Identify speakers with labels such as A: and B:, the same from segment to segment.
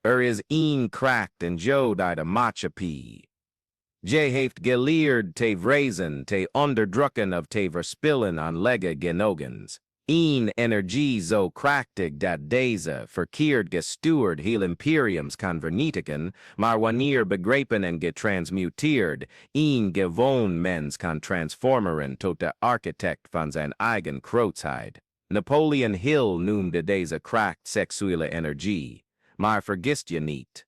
A: is een kracht en jo die de maatschappij. Je heeft geleerd te vrezen te onderdrukken of te verspillen aan legge genogens. Een energie zo krachtig dat deze verkeerd gestuurd heel imperiums kan vernietigen, maar wanneer begrepen en getransmuteerd, een gewoon mens kan transformeren tot de architect van zijn eigen grootheid. Napoleon Hill noemde deze kracht seksuele energie, maar vergist je niet.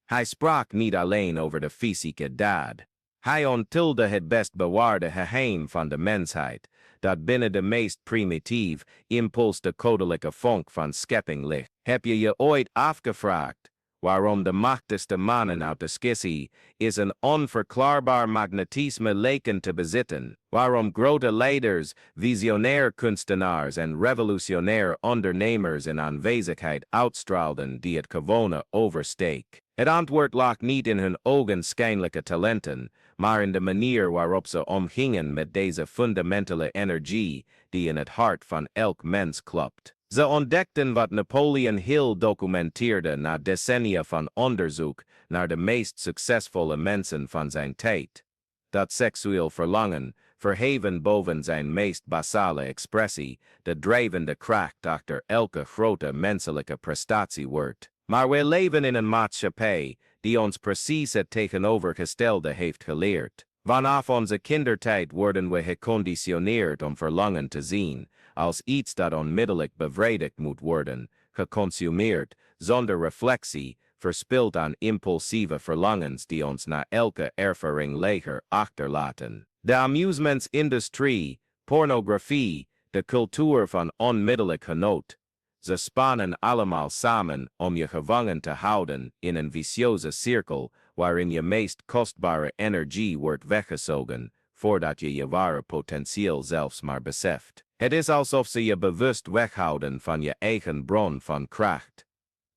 A: Hij sprak niet alleen over de fysieke daad. Hij onthulde het best bewaarde geheim van de mensheid, dat binnen de meest primitief impuls de codelijke vonk van schepping ligt. Heb je je ooit afgevraagd waarom de machtigste mannen uit de skissie is een onverklaarbaar magnetisme lijken te bezitten, waarom grote leiders, visionair kunstenaars en revolutionair ondernemers in aanwezigheid uitstraalden die het gewone oversteek? Het antwoord lag niet in hun ogenschijnlijke talenten, maar in de manier waarop ze omgingen met deze fundamentele energie die in het hart van elk mens klopt. Ze ontdekten wat Napoleon Hill documenteerde na decennia van onderzoek naar de meest succesvolle mensen van zijn tijd. Dat seksueel verlangen, verheven boven zijn meest basale expressie, de drijvende kracht achter elke grote menselijke prestatie wordt. Maar we leven in een maatschappij die ons precies het tegenovergestelde heeft geleerd. Vanaf onze kindertijd worden we geconditioneerd om verlangen te zien als iets dat onmiddellijk bevredigd moet worden, geconsumeerd, zonder reflectie, verspild aan impulsieve verlangens die ons na elke ervaring leger achterlaten. De amusementsindustrie, pornografie, de cultuur van onmiddellijk genot. Ze spannen allemaal samen om je gevangen te houden in een vicieuze cirkel waarin je meest kostbare energie wordt weggezogen, voordat je je ware potentieel zelfs maar beseft. Het is alsof ze je bewust weghouden van je eigen bron van kracht.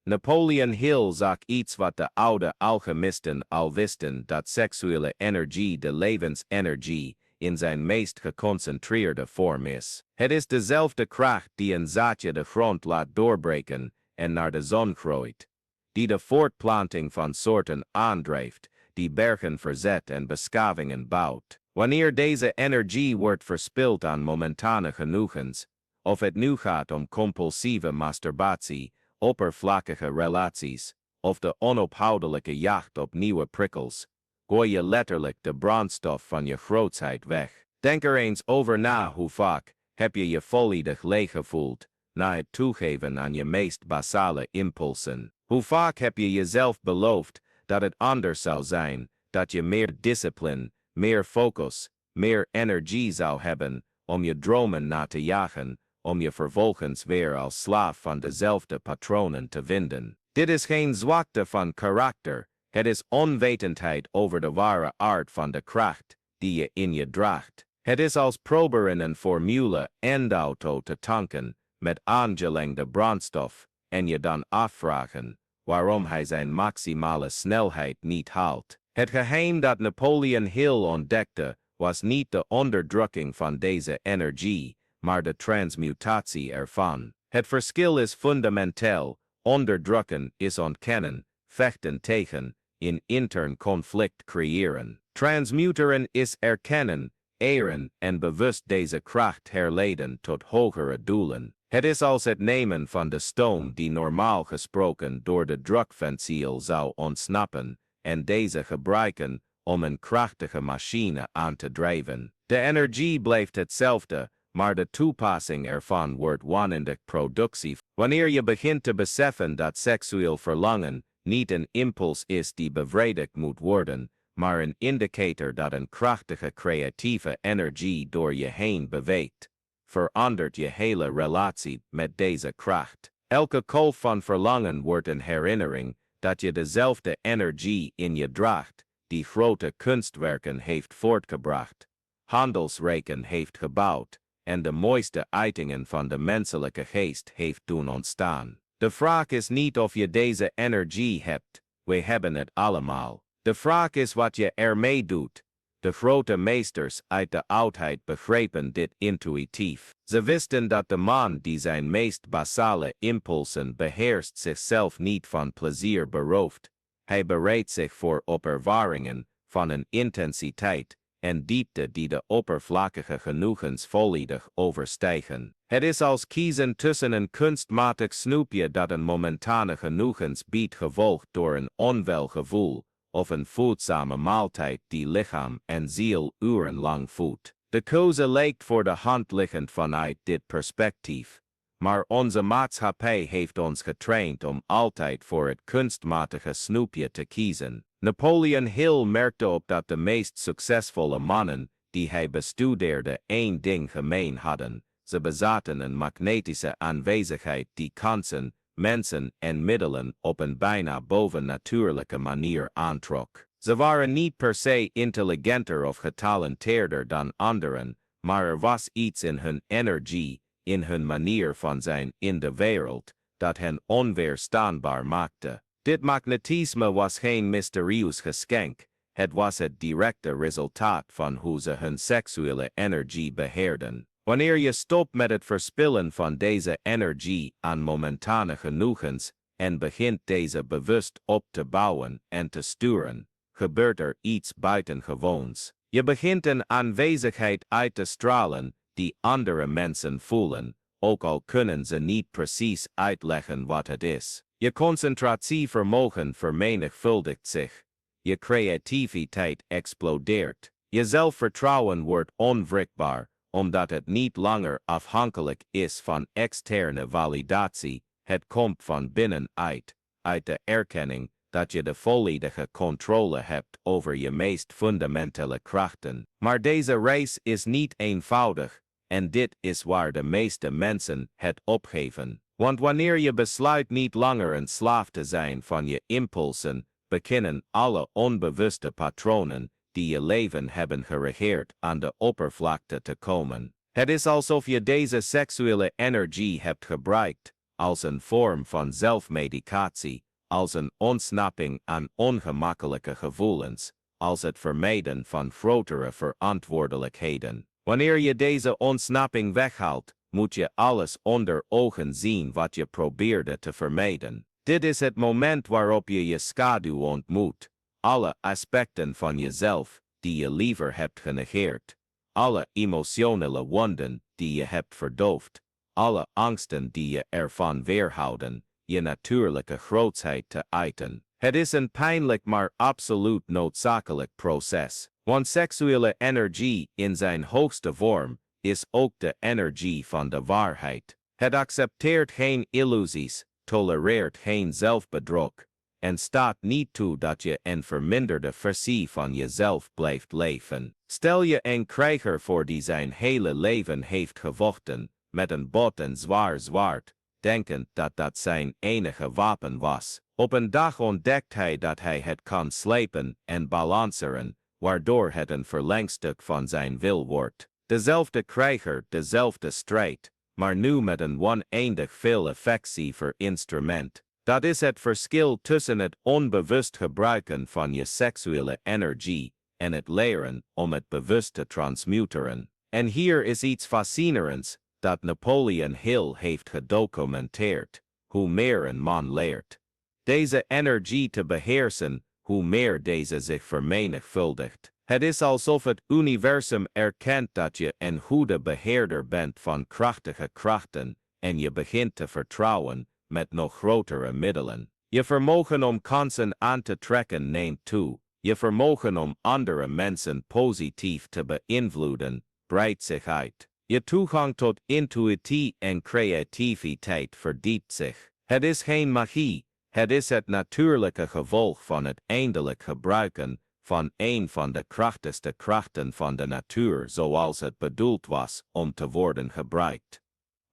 A: Napoleon Hill zag iets wat de oude alchemisten al wisten, dat seksuele energie de levensenergie in zijn meest geconcentreerde vorm is. Het is dezelfde kracht die een zaadje de grond laat doorbreken en naar de zon groeit, die de voortplanting van soorten aandrijft, die bergen verzet en beschavingen bouwt. Wanneer deze energie wordt verspild aan momentane genoegens, of het nu gaat om compulsieve masturbatie, oppervlakkige relaties, of de onophoudelijke jacht op nieuwe prikkels, gooi je letterlijk de brandstof van je grootsheid weg. Denk er eens over na hoe vaak heb je je volledig leeg gevoeld na het toegeven aan je meest basale impulsen. Hoe vaak heb je jezelf beloofd dat het anders zou zijn, dat je meer discipline, meer focus, meer energie zou hebben om je dromen na te jagen, om je vervolgens weer als slaaf van dezelfde patronen te vinden. Dit is geen zwakte van karakter, het is onwetendheid over de ware aard van de kracht die je in je draagt. Het is als proberen een formule endauto te tanken met aangelengde brandstof en je dan afvragen waarom hij zijn maximale snelheid niet haalt. Het geheim dat Napoleon Hill ontdekte was niet de onderdrukking van deze energie, maar de transmutatie ervan. Het verschil is fundamenteel. Onderdrukken is ontkennen, vechten tegen, in intern conflict creëren. Transmuteren is erkennen, eren en bewust deze kracht herleiden tot hogere doelen. Het is als het nemen van de stoom die normaal gesproken door de drukventiel zou ontsnappen, en deze gebruiken om een krachtige machine aan te drijven. De energie blijft hetzelfde, maar de toepassing ervan wordt wanneer productief. Wanneer je begint te beseffen dat seksueel verlangen niet een impuls is die bevredigd moet worden, maar een indicator dat een krachtige creatieve energie door je heen beweegt, verandert je hele relatie met deze kracht. Elke kolf van verlangen wordt een herinnering dat je dezelfde energie in je draagt die grote kunstwerken heeft voortgebracht, handelsrijken heeft gebouwd en de mooiste uitingen van de menselijke geest heeft doen ontstaan. De vraag is niet of je deze energie hebt, we hebben het allemaal. De vraag is wat je ermee doet, De grote meesters uit de oudheid begrepen dit intuïtief. Ze wisten dat de man die zijn meest basale impulsen beheerst zichzelf niet van plezier berooft. Hij bereidt zich voor op ervaringen van een intensiteit en diepte die de oppervlakkige genoegens volledig overstijgen. Het is als kiezen tussen een kunstmatig snoepje dat een momentane genoegens biedt gevolgd door een onwel gevoel, of een voedzame maaltijd die lichaam en ziel urenlang voedt. De keuze lijkt voor de hand liggend vanuit dit perspectief, maar onze maatschappij heeft ons getraind om altijd voor het kunstmatige snoepje te kiezen. Napoleon Hill merkte op dat de meest succesvolle mannen die hij bestudeerde één ding gemeen hadden: ze bezaten een magnetische aanwezigheid die kansen, mensen en middelen op een bijna bovennatuurlijke manier aantrok. Ze waren niet per se intelligenter of getalenteerder dan anderen, maar er was iets in hun energie, in hun manier van zijn in de wereld, dat hen onweerstaanbaar maakte. Dit magnetisme was geen mysterieus geschenk, het was het directe resultaat van hoe ze hun seksuele energie beheerden. Wanneer je stopt met het verspillen van deze energie aan momentane genoegens en begint deze bewust op te bouwen en te sturen, gebeurt er iets buitengewoons. Je begint een aanwezigheid uit te stralen die andere mensen voelen, ook al kunnen ze niet precies uitleggen wat het is. Je concentratievermogen vermenigvuldigt zich. Je creativiteit explodeert. Je zelfvertrouwen wordt onwrikbaar, omdat het niet langer afhankelijk is van externe validatie. Het komt van binnenuit, uit de erkenning dat je de volledige controle hebt over je meest fundamentele krachten. Maar deze reis is niet eenvoudig, en dit is waar de meeste mensen het opgeven. Want wanneer je besluit niet langer een slaaf te zijn van je impulsen, beginnen alle onbewuste patronen die je leven hebben geregeerd aan de oppervlakte te komen. Het is alsof je deze seksuele energie hebt gebruikt als een vorm van zelfmedicatie, als een ontsnapping aan ongemakkelijke gevoelens, als het vermijden van grotere verantwoordelijkheden. Wanneer je deze ontsnapping weghaalt, moet je alles onder ogen zien wat je probeerde te vermijden. Dit is het moment waarop je je schaduw ontmoet, alle aspecten van jezelf die je liever hebt genegeerd, alle emotionele wonden die je hebt verdoofd, alle angsten die je ervan weerhouden je natuurlijke grootsheid te uiten. Het is een pijnlijk maar absoluut noodzakelijk proces, want seksuele energie in zijn hoogste vorm is ook de energie van de waarheid. Het accepteert geen illusies, tolereert geen zelfbedrog en staat niet toe dat je een verminderde versie van jezelf blijft leven. Stel je een krijger voor die zijn hele leven heeft gevochten met een bot en zwaar zwaard, denkend dat dat zijn enige wapen was. Op een dag ontdekt hij dat hij het kan slijpen en balanceren, waardoor het een verlengstuk van zijn wil wordt. Dezelfde krijger, dezelfde strijd, maar nu met een oneindig veel effectiever instrument. Dat is het verschil tussen het onbewust gebruiken van je seksuele energie en het leren om het bewust te transmuteren. En hier is iets fascinerends dat Napoleon Hill heeft gedocumenteerd: hoe meer een man leert deze energie te beheersen, hoe meer deze zich vermenigvuldigt. Het is alsof het universum erkent dat je een goede beheerder bent van krachtige krachten en je begint te vertrouwen met nog grotere middelen. Je vermogen om kansen aan te trekken neemt toe. Je vermogen om andere mensen positief te beïnvloeden breidt zich uit. Je toegang tot intuïtie en creativiteit verdiept zich. Het is geen magie, het is het natuurlijke gevolg van het eindelijk gebruiken van een van de krachtigste krachten van de natuur zoals het bedoeld was om te worden gebruikt.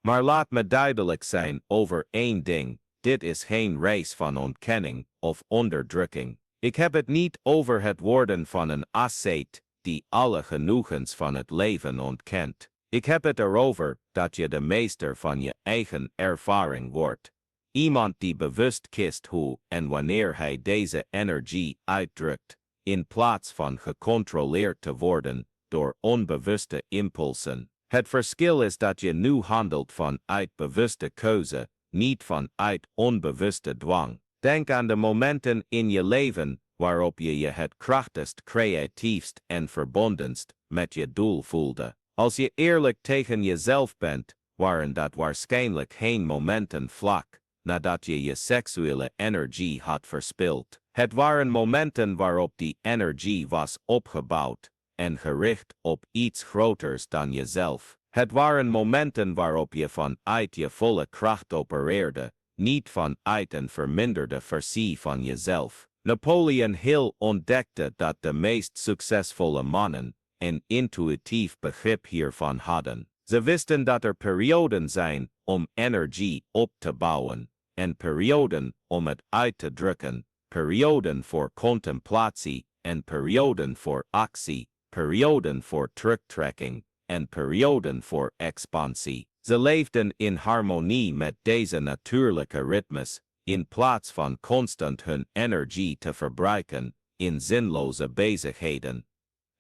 A: Maar laat me duidelijk zijn over één ding: dit is geen race van ontkenning of onderdrukking. Ik heb het niet over het worden van een asceet die alle genoegens van het leven ontkent. Ik heb het erover dat je de meester van je eigen ervaring wordt. Iemand die bewust kiest hoe en wanneer hij deze energie uitdrukt, in plaats van gecontroleerd te worden door onbewuste impulsen. Het verschil is dat je nu handelt vanuit bewuste keuze, niet vanuit onbewuste dwang. Denk aan de momenten in je leven waarop je je het krachtigst, creatiefst en verbondenst met je doel voelde. Als je eerlijk tegen jezelf bent, waren dat waarschijnlijk geen momenten vlak nadat je je seksuele energie had verspild. Het waren momenten waarop die energie was opgebouwd en gericht op iets groters dan jezelf. Het waren momenten waarop je vanuit je volle kracht opereerde, niet vanuit een verminderde versie van jezelf. Napoleon Hill ontdekte dat de meest succesvolle mannen een intuïtief begrip hiervan hadden. Ze wisten dat er perioden zijn om energie op te bouwen en perioden om het uit te drukken, perioden voor contemplatie en perioden voor actie, perioden voor terugtrekking en perioden voor expansie. Ze leefden in harmonie met deze natuurlijke ritmes, in plaats van constant hun energie te verbruiken in zinloze bezigheden.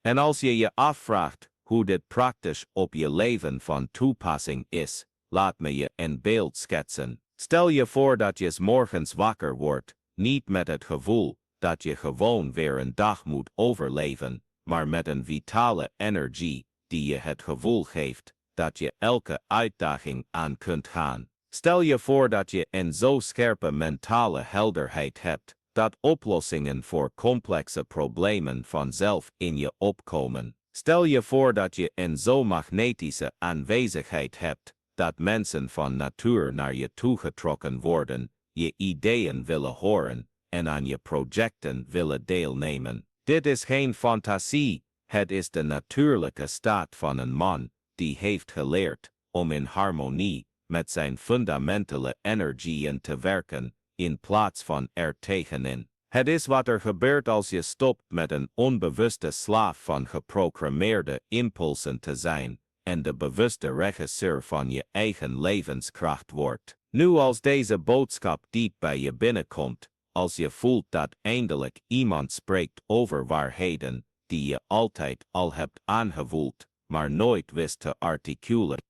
A: En als je je afvraagt hoe dit praktisch op je leven van toepassing is, laat me je een beeld schetsen. Stel je voor dat je 's morgens wakker wordt, niet met het gevoel dat je gewoon weer een dag moet overleven, maar met een vitale energie die je het gevoel geeft dat je elke uitdaging aan kunt gaan. Stel je voor dat je een zo scherpe mentale helderheid hebt dat oplossingen voor complexe problemen vanzelf in je opkomen. Stel je voor dat je een zo magnetische aanwezigheid hebt dat mensen van natuur naar je toegetrokken worden, je ideeën willen horen en aan je projecten willen deelnemen. Dit is geen fantasie, het is de natuurlijke staat van een man die heeft geleerd om in harmonie met zijn fundamentele energieën te werken, in plaats van er tegenin. Het is wat er gebeurt als je stopt met een onbewuste slaaf van geprogrammeerde impulsen te zijn en de bewuste regisseur van je eigen levenskracht wordt. Nu als deze boodschap diep bij je binnenkomt, als je voelt dat eindelijk iemand spreekt over waarheden die je altijd al hebt aangevoeld, maar nooit wist te articuleren,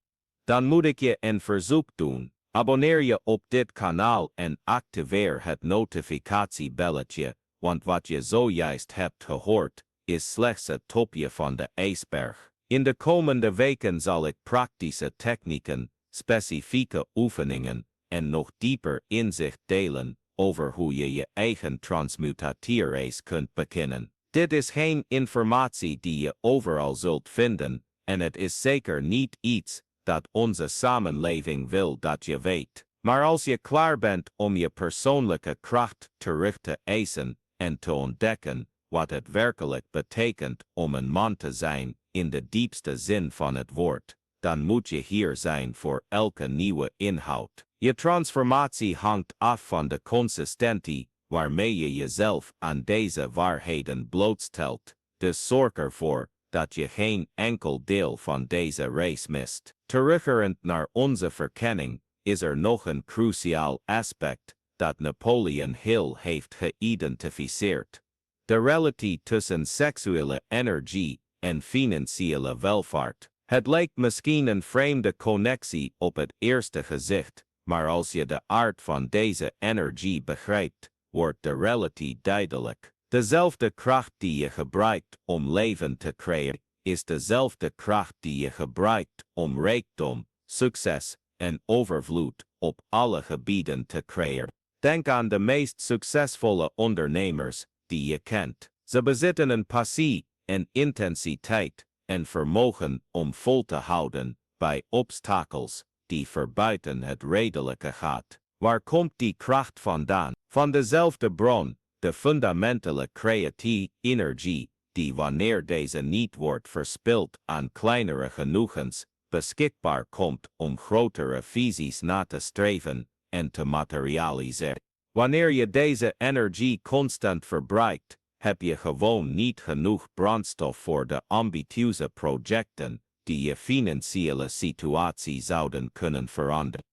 A: dan moet ik je een verzoek doen. Abonneer je op dit kanaal en activeer het notificatiebelletje, want wat je zojuist hebt gehoord, is slechts het topje van de ijsberg. In de komende weken zal ik praktische technieken, specifieke oefeningen en nog dieper inzicht delen over hoe je je eigen transmutatiereis kunt beginnen. Dit is geen informatie die je overal zult vinden, en het is zeker niet iets dat onze samenleving wil dat je weet. Maar als je klaar bent om je persoonlijke kracht terug te eisen en te ontdekken wat het werkelijk betekent om een man te zijn in de diepste zin van het woord, dan moet je hier zijn voor elke nieuwe inhoud. Je transformatie hangt af van de consistentie waarmee je jezelf aan deze waarheden blootstelt. Dus zorg ervoor dat je geen enkel deel van deze race mist. Terugkerend naar onze verkenning is er nog een cruciaal aspect dat Napoleon Hill heeft geïdentificeerd. De relatie tussen seksuele energie en financiële welvaart. Het lijkt misschien een vreemde connectie op het eerste gezicht, maar als je de aard van deze energie begrijpt, wordt de relatie duidelijk. Dezelfde kracht die je gebruikt om leven te creëren, is dezelfde kracht die je gebruikt om rijkdom, succes en overvloed op alle gebieden te creëren. Denk aan de meest succesvolle ondernemers die je kent. Ze bezitten een passie en intensiteit en vermogen om vol te houden bij obstakels die verbuiten het redelijke gaat. Waar komt die kracht vandaan? Van dezelfde bron, de fundamentele creatieve energie, die wanneer deze niet wordt verspild aan kleinere genoegens, beschikbaar komt om grotere visies na te streven en te materialiseren. Wanneer je deze energie constant verbruikt, heb je gewoon niet genoeg brandstof voor de ambitieuze projecten die je financiële situatie zouden kunnen veranderen.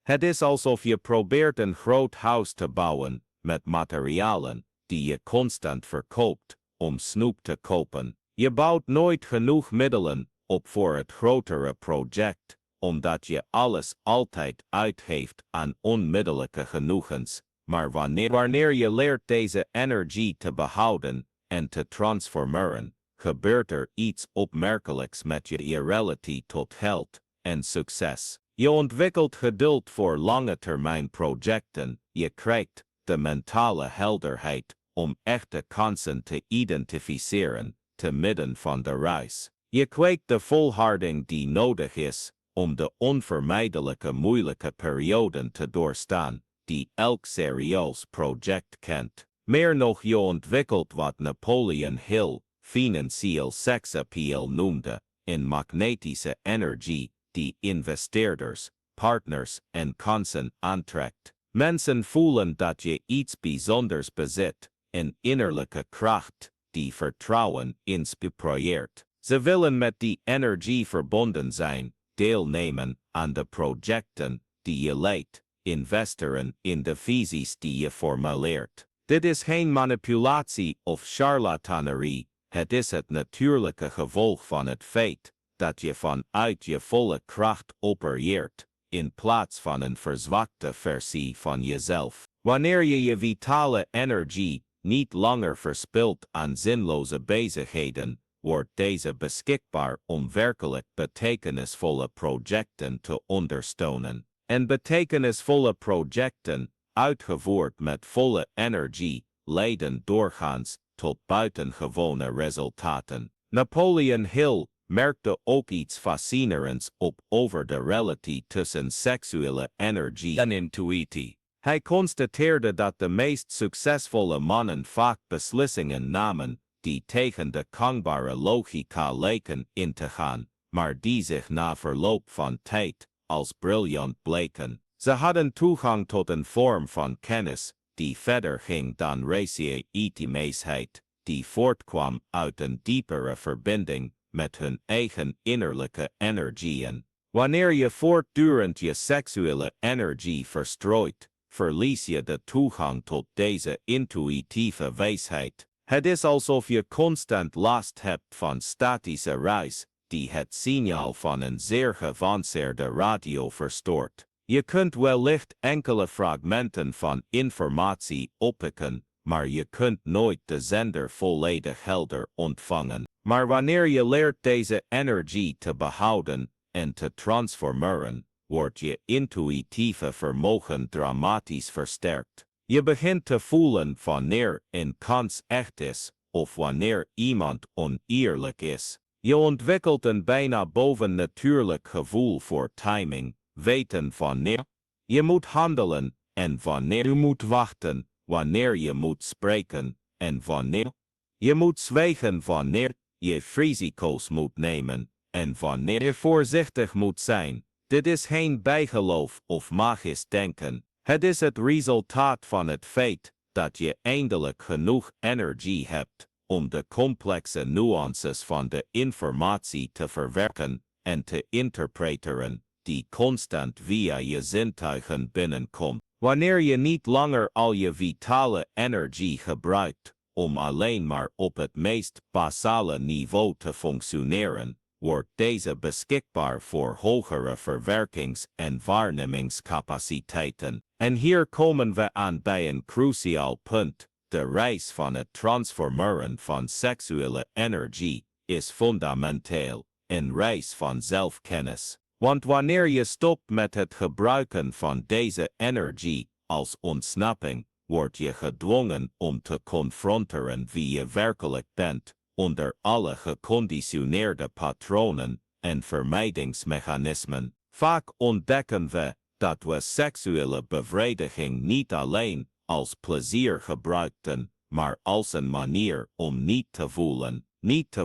A: Het is alsof je probeert een groot huis te bouwen met materialen die je constant verkoopt om snoep te kopen. Je bouwt nooit genoeg middelen op voor het grotere project, omdat je alles altijd uitgeeft aan onmiddellijke genoegens. Maar wanneer je leert deze energie te behouden en te transformeren, gebeurt er iets opmerkelijks met je relatie tot geld en succes. Je ontwikkelt geduld voor lange termijn projecten, je krijgt de mentale helderheid om echte kansen te identificeren, te midden van de reis. Je kweekt de volharding die nodig is om de onvermijdelijke moeilijke perioden te doorstaan, die elk serieus project kent. Meer nog, je ontwikkelt wat Napoleon Hill financieel seksappeal noemde, in magnetische energie, die investeerders, partners en kansen aantrekt. Mensen voelen dat je iets bijzonders bezit, een innerlijke kracht die vertrouwen inspireert. Ze willen met die energie verbonden zijn, deelnemen aan de projecten die je leidt, investeren in de visies die je formuleert. Dit is geen manipulatie of charlatanerie, het is het natuurlijke gevolg van het feit dat je vanuit je volle kracht opereert, in plaats van een verzwakte versie van jezelf. Wanneer je je vitale energie niet langer verspilt aan zinloze bezigheden, wordt deze beschikbaar om werkelijk betekenisvolle projecten te ondersteunen. En betekenisvolle projecten, uitgevoerd met volle energie, leiden doorgaans tot buitengewone resultaten. Napoleon Hill merkte ook iets fascinerends op over de relatie tussen seksuele energie en intuïtie. Hij constateerde dat de meest succesvolle mannen vaak beslissingen namen die tegen de gangbare logica leken in te gaan, maar die zich na verloop van tijd als briljant bleken. Ze hadden toegang tot een vorm van kennis die verder ging dan rationaliteit, die voortkwam uit een diepere verbinding met hun eigen innerlijke energieën. Wanneer je voortdurend je seksuele energie verstrooit, verlies je de toegang tot deze intuïtieve wijsheid. Het is alsof je constant last hebt van statische ruis, die het signaal van een zeer geavanceerde radio verstoort. Je kunt wellicht enkele fragmenten van informatie oppikken, maar je kunt nooit de zender volledig helder ontvangen. Maar wanneer je leert deze energie te behouden en te transformeren, wordt je intuïtieve vermogen dramatisch versterkt. Je begint te voelen wanneer een kans echt is, of wanneer iemand oneerlijk is. Je ontwikkelt een bijna bovennatuurlijk gevoel voor timing, weten wanneer je moet handelen en wanneer je moet wachten, wanneer je moet spreken en wanneer je moet zwijgen, wanneer je risico's moet nemen en wanneer je voorzichtig moet zijn. Dit is geen bijgeloof of magisch denken. Het is het resultaat van het feit dat je eindelijk genoeg energie hebt om de complexe nuances van de informatie te verwerken en te interpreteren, die constant via je zintuigen binnenkomt. Wanneer je niet langer al je vitale energie gebruikt om alleen maar op het meest basale niveau te functioneren, wordt deze beschikbaar voor hogere verwerkings- en waarnemingscapaciteiten. En hier komen we aan bij een cruciaal punt. De reis van het transformeren van seksuele energie is fundamenteel, een reis van zelfkennis. Want wanneer je stopt met het gebruiken van deze energie als ontsnapping, word je gedwongen om te confronteren wie je werkelijk bent, onder alle geconditioneerde patronen en vermijdingsmechanismen. Vaak ontdekken we dat we seksuele bevrediging niet alleen als plezier gebruikten, maar als een manier om niet te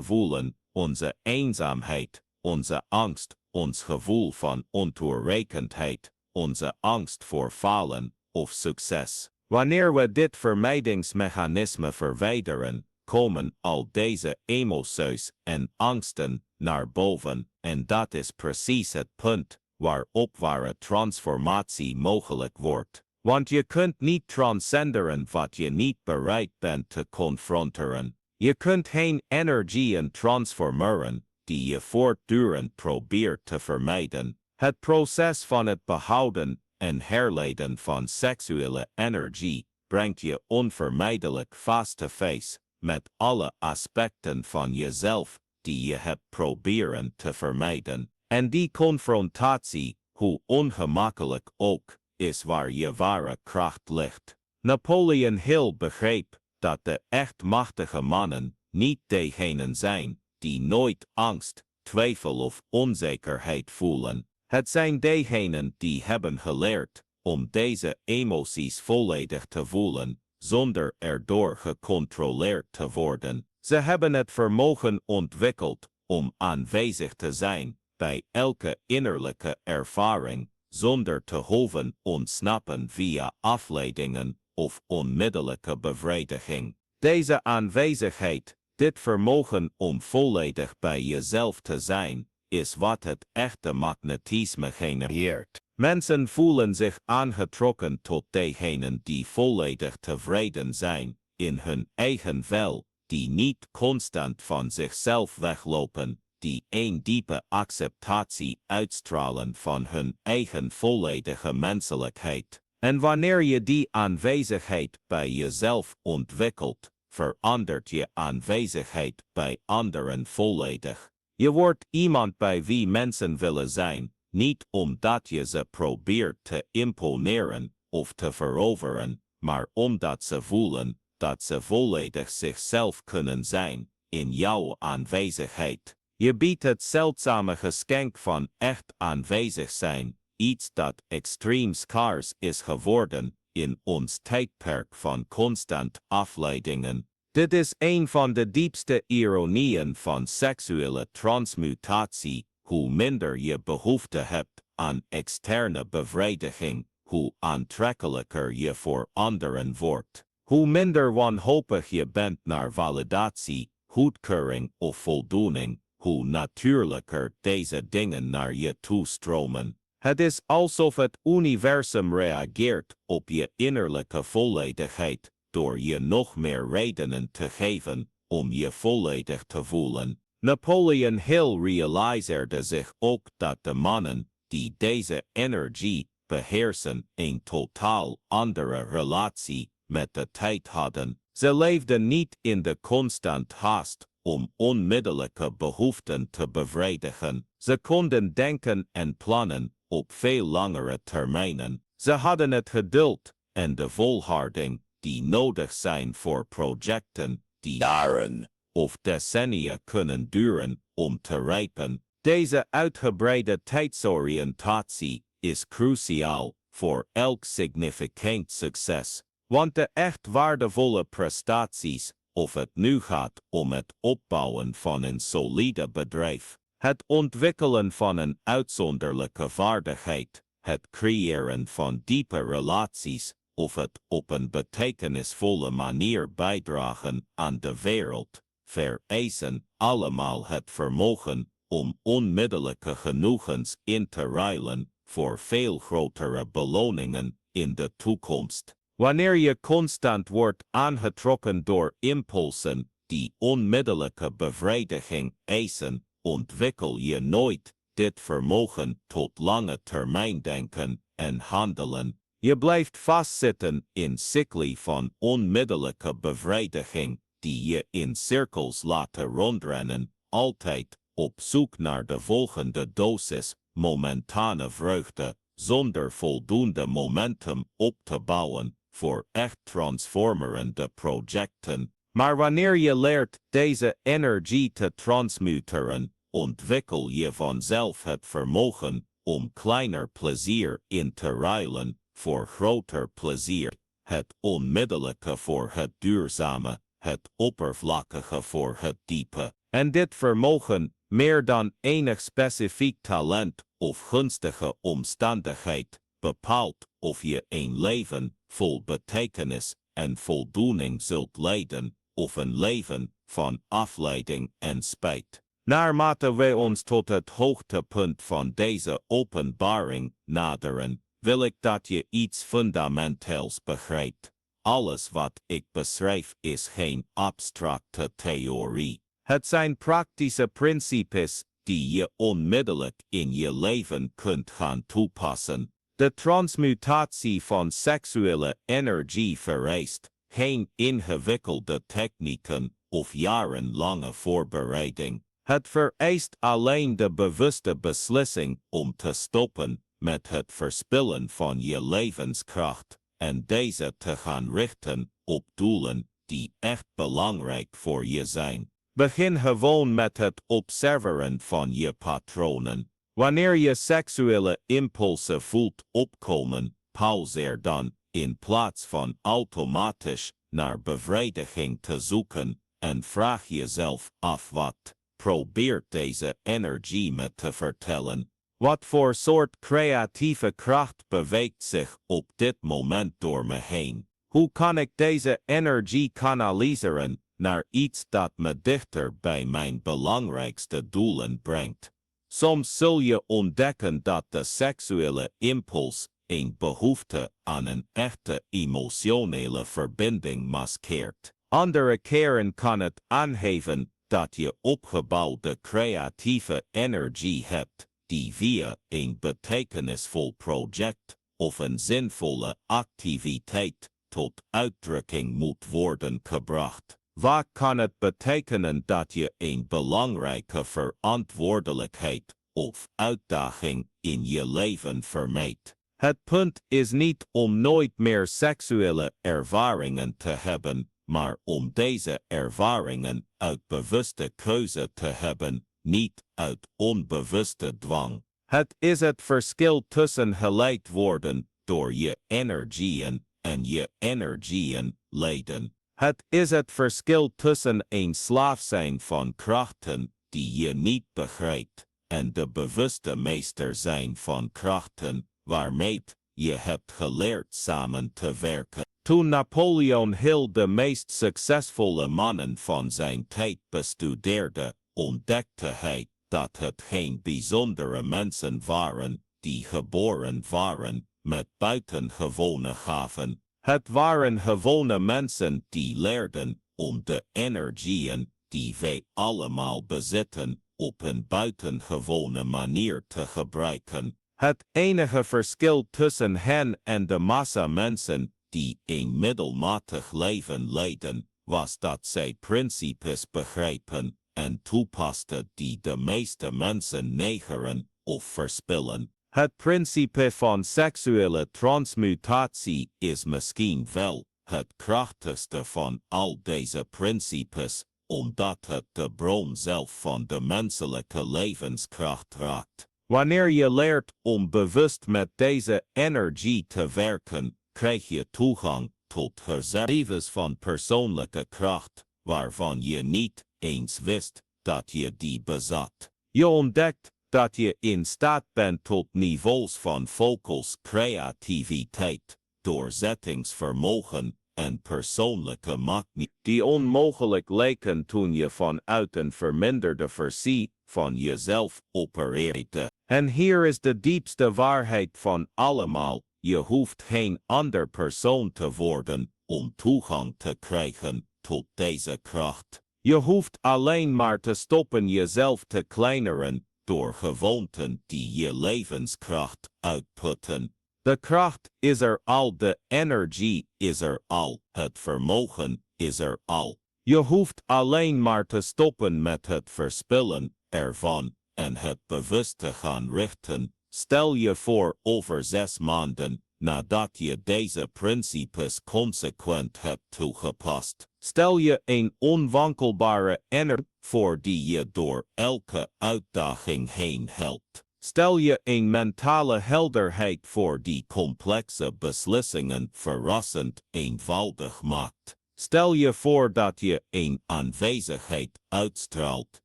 A: voelen, onze eenzaamheid, onze angst, ons gevoel van ontoereikendheid, onze angst voor falen of succes. Wanneer we dit vermijdingsmechanisme verwijderen, komen al deze emoties en angsten naar boven, en dat is precies het punt waarop ware transformatie mogelijk wordt. Want je kunt niet transcenderen wat je niet bereid bent te confronteren. Je kunt geen energieën transformeren die je voortdurend probeert te vermijden. Het proces van het behouden en herleiden van seksuele energie brengt je onvermijdelijk face-to-face met alle aspecten van jezelf die je hebt proberen te vermijden. En die confrontatie, hoe ongemakkelijk ook, is waar je ware kracht ligt. Napoleon Hill begreep dat de echt machtige mannen niet degenen zijn die nooit angst, twijfel of onzekerheid voelen. Het zijn degenen die hebben geleerd om deze emoties volledig te voelen, zonder erdoor gecontroleerd te worden. Ze hebben het vermogen ontwikkeld om aanwezig te zijn bij elke innerlijke ervaring, zonder te hoeven ontsnappen via afleidingen of onmiddellijke bevrediging. Deze aanwezigheid, dit vermogen om volledig bij jezelf te zijn, is wat het echte magnetisme genereert. Mensen voelen zich aangetrokken tot degenen die volledig tevreden zijn in hun eigen vel, die niet constant van zichzelf weglopen, die een diepe acceptatie uitstralen van hun eigen volledige menselijkheid. En wanneer je die aanwezigheid bij jezelf ontwikkelt, verandert je aanwezigheid bij anderen volledig. Je wordt iemand bij wie mensen willen zijn, niet omdat je ze probeert te imponeren of te veroveren, maar omdat ze voelen dat ze volledig zichzelf kunnen zijn in jouw aanwezigheid. Je biedt het zeldzame geschenk van echt aanwezig zijn, iets dat extreem schaars is geworden in ons tijdperk van constant afleidingen. Dit is een van de diepste ironieën van seksuele transmutatie. Hoe minder je behoefte hebt aan externe bevrediging, hoe aantrekkelijker je voor anderen wordt. Hoe minder wanhopig je bent naar validatie, goedkeuring of voldoening, hoe natuurlijker deze dingen naar je toestromen. Het is alsof het universum reageert op je innerlijke volledigheid, door je nog meer redenen te geven om je volledig te voelen. Napoleon Hill realiseerde zich ook dat de mannen die deze energie beheersen een totaal andere relatie met de tijd hadden. Ze leefden niet in de constant haast om onmiddellijke behoeften te bevredigen. Ze konden denken en plannen op veel langere termijnen. Ze hadden het geduld en de volharding die nodig zijn voor projecten die jaren of decennia kunnen duren om te rijpen. Deze uitgebreide tijdsoriëntatie is cruciaal voor elk significant succes, want de echt waardevolle prestaties, of het nu gaat om het opbouwen van een solide bedrijf, het ontwikkelen van een uitzonderlijke vaardigheid, het creëren van diepe relaties, of het op een betekenisvolle manier bijdragen aan de wereld, vereisen allemaal het vermogen om onmiddellijke genoegens in te ruilen voor veel grotere beloningen in de toekomst. Wanneer je constant wordt aangetrokken door impulsen die onmiddellijke bevrediging eisen, ontwikkel je nooit dit vermogen tot lange termijn denken en handelen. Je blijft vastzitten in cycli van onmiddellijke bevrediging die je in cirkels laten rondrennen, altijd op zoek naar de volgende dosis momentane vreugde, zonder voldoende momentum op te bouwen voor echt transformerende projecten. Maar wanneer je leert deze energie te transmuteren, ontwikkel je vanzelf het vermogen om kleiner plezier in te ruilen voor groter plezier, het onmiddellijke voor het duurzame, het oppervlakkige voor het diepe. En dit vermogen, meer dan enig specifiek talent of gunstige omstandigheid, bepaalt of je een leven vol betekenis en voldoening zult leiden, of een leven van afleiding en spijt. Naarmate wij ons tot het hoogtepunt van deze openbaring naderen, wil ik dat je iets fundamenteels begrijpt.
B: alles wat ik beschrijf is geen abstracte theorie.
A: Het zijn praktische principes
B: die je onmiddellijk in je leven kunt gaan toepassen.
A: De transmutatie van seksuele energie vereist
B: geen ingewikkelde technieken of jarenlange voorbereiding.
A: Het vereist alleen de bewuste
B: beslissing om te stoppen met het verspillen van je levenskracht en deze te gaan richten op doelen die echt belangrijk voor je zijn.
A: Begin gewoon met
B: het observeren van je patronen.
A: Wanneer je seksuele
B: impulsen voelt opkomen, pauzeer dan, in plaats van automatisch naar bevrediging te zoeken, en vraag jezelf af wat probeert deze energie me te vertellen.
A: Wat voor soort creatieve kracht
B: beweegt zich op dit moment door me heen?
A: Hoe kan ik deze energie kanaliseren
B: naar iets dat me dichter bij mijn belangrijkste doelen brengt?
A: Soms zul je ontdekken
B: dat de seksuele impuls een behoefte aan een echte emotionele verbinding maskeert.
A: Andere keren kan het aangeven
B: dat je opgebouwde creatieve energie hebt, die via een betekenisvol project of een zinvolle activiteit tot uitdrukking moet worden gebracht.
A: Vaak kan het betekenen
B: dat je een belangrijke verantwoordelijkheid of uitdaging in je leven vermeed.
A: Het punt is niet
B: om nooit meer seksuele ervaringen te hebben, maar om deze ervaringen uit bewuste keuze te hebben, niet uit onbewuste dwang.
A: Het is het verschil tussen
B: geleid worden door je energieën en je energieën leiden.
A: Het is het verschil tussen
B: een slaaf zijn van krachten die je niet begrijpt en de bewuste meester zijn van krachten waarmee je hebt geleerd samen te werken.
A: Toen Napoleon heel
B: de meest succesvolle mannen van zijn tijd bestudeerde, ontdekte hij dat het geen bijzondere mensen waren die geboren waren met buitengewone gaven.
A: Het waren gewone mensen
B: die leerden om de energieën die wij allemaal bezitten op een buitengewone manier te gebruiken.
A: Het enige verschil tussen hen en de massa
B: mensen die een middelmatig leven leiden, was dat zij principes begrijpen en toepasten die de meeste mensen negeren of verspillen.
A: Het principe van seksuele transmutatie
B: is misschien wel het krachtigste van al deze principes, omdat het de bron zelf van de menselijke levenskracht raakt.
A: Wanneer je leert
B: om bewust met deze energie te werken, krijg je toegang tot reserves van persoonlijke kracht, waarvan je niet eens wist dat je die bezat.
A: Je ontdekt
B: dat je in staat bent tot niveaus van focus, creativiteit, doorzettingsvermogen en persoonlijke macht
A: die onmogelijk leken toen je vanuit een verminderde versie van jezelf
B: opereerde.
A: En hier is de diepste waarheid van allemaal.
B: Je hoeft geen ander persoon te worden om toegang te krijgen tot deze kracht.
A: Je hoeft alleen maar te stoppen jezelf te kleineren
B: door gewoonten die je levenskracht uitputten.
A: De kracht is er al,
B: de energie is er al, het vermogen is er al.
A: Je hoeft alleen maar te stoppen
B: met het verspillen ervan en het bewust te gaan richten.
A: Stel je voor,
B: over 6 maanden, nadat je deze principes consequent hebt toegepast,
A: stel je een onwankelbare
B: energie voor die je door elke uitdaging heen helpt.
A: Stel je een mentale helderheid
B: voor die complexe beslissingen verrassend eenvoudig maakt.
A: Stel je voor dat
B: je een aanwezigheid uitstraalt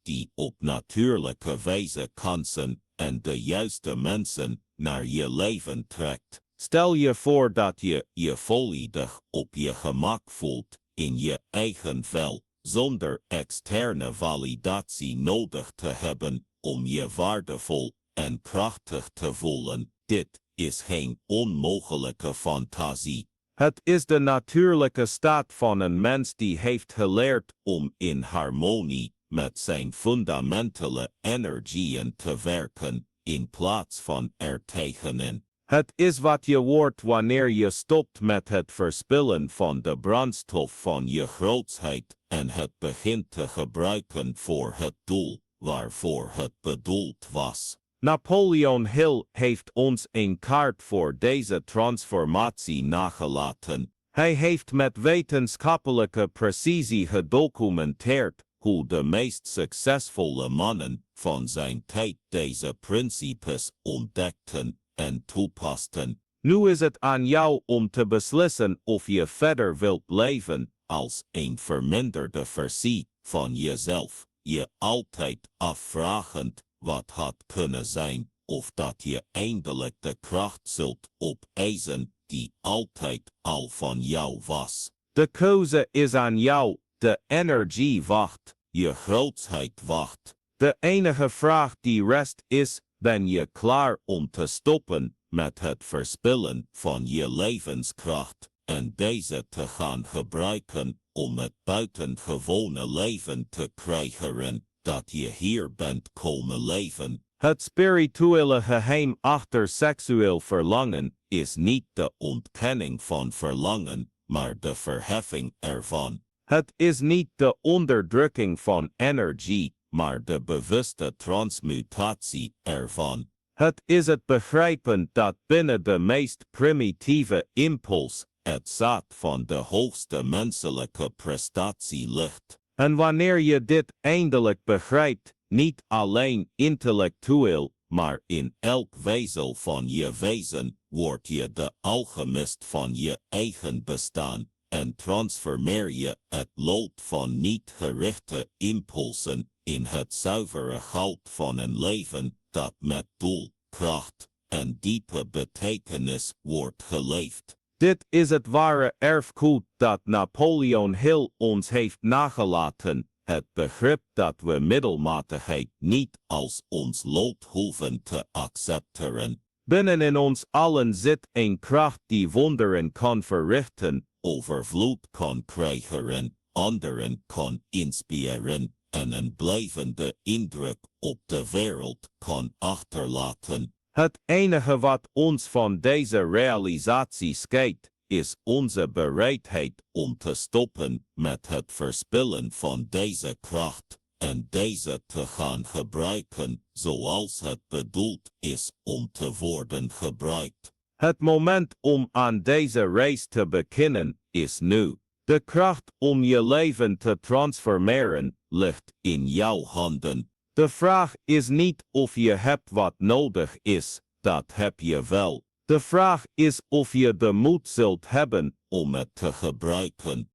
B: die op natuurlijke wijze kansen en de juiste mensen naar je leven trekt.
A: Stel je voor dat
B: je je volledig op je gemak voelt in je eigen vel, zonder externe validatie nodig te hebben om je waardevol en krachtig te voelen. Dit is geen onmogelijke fantasie. Het is de natuurlijke staat van een mens die heeft geleerd om in harmonie met zijn fundamentele energieën te werken, in plaats van er tegenin. Het is wat je wordt wanneer je stopt met het verspillen van de brandstof van je grootsheid en het begint te gebruiken voor het doel waarvoor het bedoeld was. Napoleon Hill heeft ons een kaart voor deze transformatie nagelaten. Hij heeft met wetenschappelijke precisie gedocumenteerd hoe de meest succesvolle mannen van zijn tijd deze principes ontdekten en toepasten. Nu is het aan jou om te beslissen of je verder wilt leven als een verminderde versie van jezelf, je altijd afvragend wat had kunnen zijn, of dat je eindelijk de kracht zult opeisen die altijd al van jou was. De keuze is aan jou, de energie wacht, je grootsheid wacht. De enige vraag die rest is, ben je klaar om te stoppen met het verspillen van je levenskracht en deze te gaan gebruiken om het buitengewone leven te krijgen dat je hier bent komen leven. Het spirituele geheim achter seksueel verlangen is niet de ontkenning van verlangen, maar de verheffing ervan. Het is niet de onderdrukking van energie, maar de bewuste transmutatie ervan. Het is het begrijpen dat binnen de meest primitieve impuls het zaad van de hoogste menselijke prestatie ligt. En wanneer je dit eindelijk begrijpt, niet alleen intellectueel, maar in elk wezel van je wezen, word je de alchemist van je eigen bestaan en transformeer je het lood van niet gerichte impulsen in het zuivere goud van een leven dat met doel, kracht en diepe betekenis wordt geleefd. Dit is het ware erfgoed dat Napoleon Hill ons heeft nagelaten, het begrip dat we middelmatigheid niet als ons lot hoeven te accepteren. Binnenin ons allen zit een kracht die wonderen kan verrichten, overvloed kan krijgen, anderen kan inspireren en een blijvende indruk op de wereld kan achterlaten. Het enige wat ons van deze realisatie scheidt, is onze bereidheid om te stoppen met het verspillen van deze kracht en deze te gaan gebruiken zoals het bedoeld is om te worden gebruikt. Het moment om aan deze reis te beginnen is nu. De kracht om je leven te transformeren ligt in jouw handen. De vraag is niet of je hebt wat nodig is, dat heb je wel. De vraag is of je de moed zult hebben om het te gebruiken.